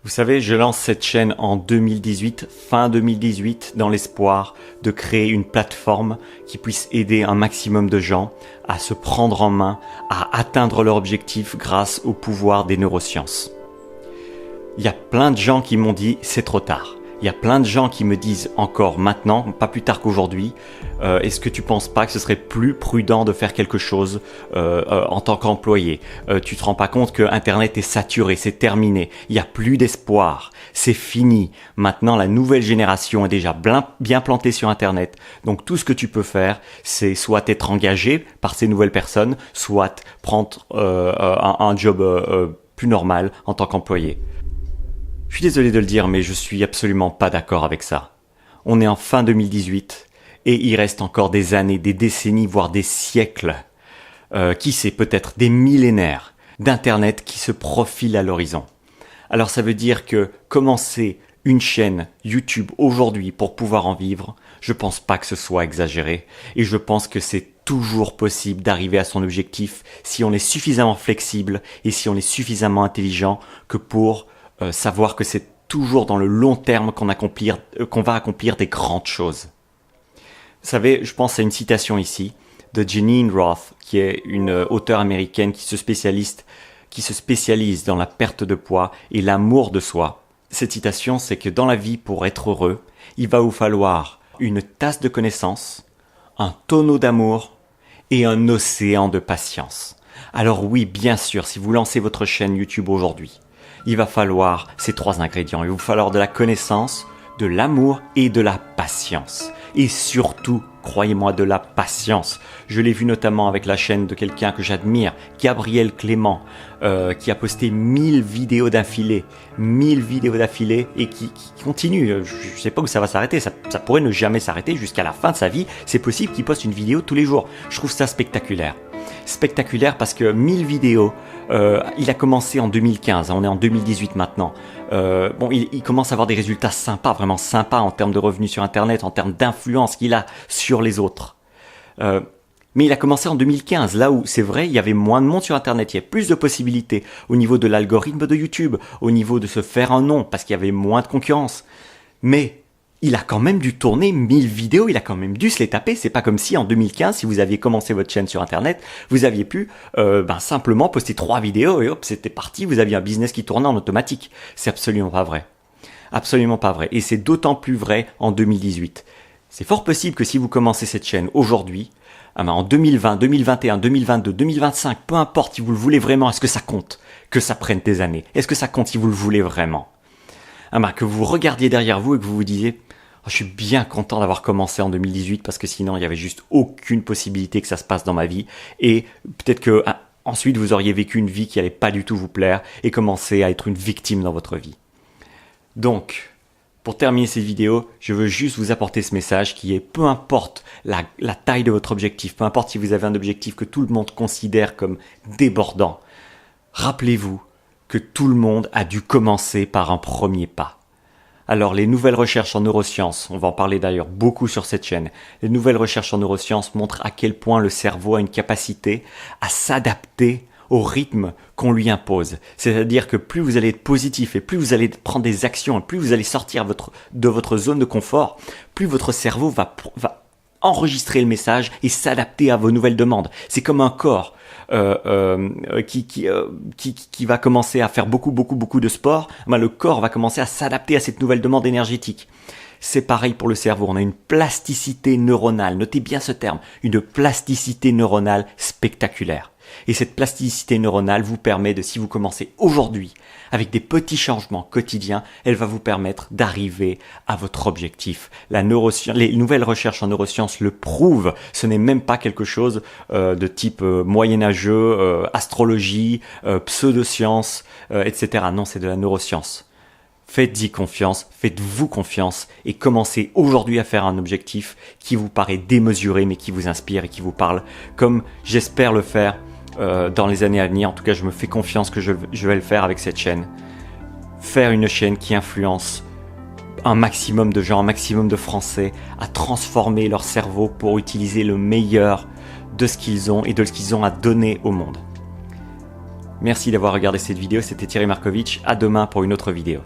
Vous savez, je lance cette chaîne en 2018, fin 2018, dans l'espoir de créer une plateforme qui puisse aider un maximum de gens à se prendre en main, à atteindre leur objectif grâce au pouvoir des neurosciences. Il y a plein de gens qui m'ont dit c'est trop tard. Il y a plein de gens qui me disent encore maintenant, pas plus tard qu'aujourd'hui, est-ce que tu penses pas que ce serait plus prudent de faire quelque chose en tant qu'employé? Tu te rends pas compte que Internet est saturé, c'est terminé, il n'y a plus d'espoir, c'est fini. Maintenant, la nouvelle génération est déjà bien plantée sur Internet. Donc tout ce que tu peux faire, c'est soit être engagé par ces nouvelles personnes, soit prendre un job plus normal en tant qu'employé. Je suis désolé de le dire, mais je suis absolument pas d'accord avec ça. On est en fin 2018 et il reste encore des années, des décennies, voire des siècles, qui sait, peut-être des millénaires d'Internet qui se profilent à l'horizon. Alors ça veut dire que commencer une chaîne YouTube aujourd'hui pour pouvoir en vivre, je pense pas que ce soit exagéré et je pense que c'est toujours possible d'arriver à son objectif si on est suffisamment flexible et si on est suffisamment intelligent que pour savoir que c'est toujours dans le long terme qu'on va accomplir des grandes choses. Vous savez, je pense à une citation ici de Geneen Roth, qui est une auteure américaine qui se spécialise dans la perte de poids et l'amour de soi. Cette citation, c'est que dans la vie, pour être heureux, il va vous falloir une tasse de connaissances, un tonneau d'amour et un océan de patience. Alors oui, bien sûr, si vous lancez votre chaîne YouTube aujourd'hui, il va falloir ces trois ingrédients. Il va vous falloir de la connaissance, de l'amour et de la patience. Et surtout, croyez-moi, de la patience. Je l'ai vu notamment avec la chaîne de quelqu'un que j'admire, Gabriel Clément, qui a posté 1000 vidéos d'affilée. 1000 vidéos d'affilée et qui continue. Je ne sais pas où ça va s'arrêter. Ça pourrait ne jamais s'arrêter jusqu'à la fin de sa vie. C'est possible qu'il poste une vidéo tous les jours. Je trouve ça spectaculaire. Spectaculaire parce que 1000 vidéos, il a commencé en 2015, on est en 2018 maintenant. Il commence à avoir des résultats sympas, vraiment sympas en termes de revenus sur Internet, en termes d'influence qu'il a sur les autres. Mais il a commencé en 2015, là où c'est vrai, il y avait moins de monde sur Internet, il y avait plus de possibilités au niveau de l'algorithme de YouTube, au niveau de se faire un nom, parce qu'il y avait moins de concurrence. Mais il a quand même dû tourner 1000 vidéos, il a quand même dû se les taper. C'est pas comme si en 2015, si vous aviez commencé votre chaîne sur Internet, vous aviez pu simplement poster 3 vidéos et hop, c'était parti, vous aviez un business qui tournait en automatique. C'est absolument pas vrai. Absolument pas vrai. Et c'est d'autant plus vrai en 2018. C'est fort possible que si vous commencez cette chaîne aujourd'hui, en 2020, 2021, 2022, 2025, peu importe si vous le voulez vraiment, est-ce que ça compte que ça prenne des années? Est-ce que ça compte si vous le voulez vraiment? Que vous regardiez derrière vous et que vous vous disiez je suis bien content d'avoir commencé en 2018 parce que sinon il y avait juste aucune possibilité que ça se passe dans ma vie et peut-être que ensuite vous auriez vécu une vie qui allait pas du tout vous plaire et commencer à être une victime dans votre vie. Donc, pour terminer cette vidéo, je veux juste vous apporter ce message qui est peu importe la taille de votre objectif, peu importe si vous avez un objectif que tout le monde considère comme débordant, rappelez-vous que tout le monde a dû commencer par un premier pas. Alors les nouvelles recherches en neurosciences, on va en parler d'ailleurs beaucoup sur cette chaîne, les nouvelles recherches en neurosciences montrent à quel point le cerveau a une capacité à s'adapter au rythme qu'on lui impose. C'est-à-dire que plus vous allez être positif et plus vous allez prendre des actions et plus vous allez sortir de votre zone de confort, plus votre cerveau va enregistrer le message et s'adapter à vos nouvelles demandes. C'est comme un corps qui va commencer à faire beaucoup de sport. Le corps va commencer à s'adapter à cette nouvelle demande énergétique. C'est pareil pour le cerveau. On a une plasticité neuronale. Notez bien ce terme. Une plasticité neuronale spectaculaire. Et cette plasticité neuronale vous permet de, si vous commencez aujourd'hui avec des petits changements quotidiens, elle va vous permettre d'arriver à votre objectif. Les nouvelles recherches en neurosciences le prouvent. Ce n'est même pas quelque chose de type moyenâgeux, astrologie, pseudosciences, etc. Non, c'est de la neuroscience. Faites-y confiance, faites-vous confiance et commencez aujourd'hui à faire un objectif qui vous paraît démesuré mais qui vous inspire et qui vous parle comme j'espère le faire dans les années à venir. En tout cas, je me fais confiance que je vais le faire avec cette chaîne. Faire une chaîne qui influence un maximum de gens, un maximum de Français à transformer leur cerveau pour utiliser le meilleur de ce qu'ils ont et de ce qu'ils ont à donner au monde. Merci d'avoir regardé cette vidéo, c'était Thierry Markovitch, à demain pour une autre vidéo.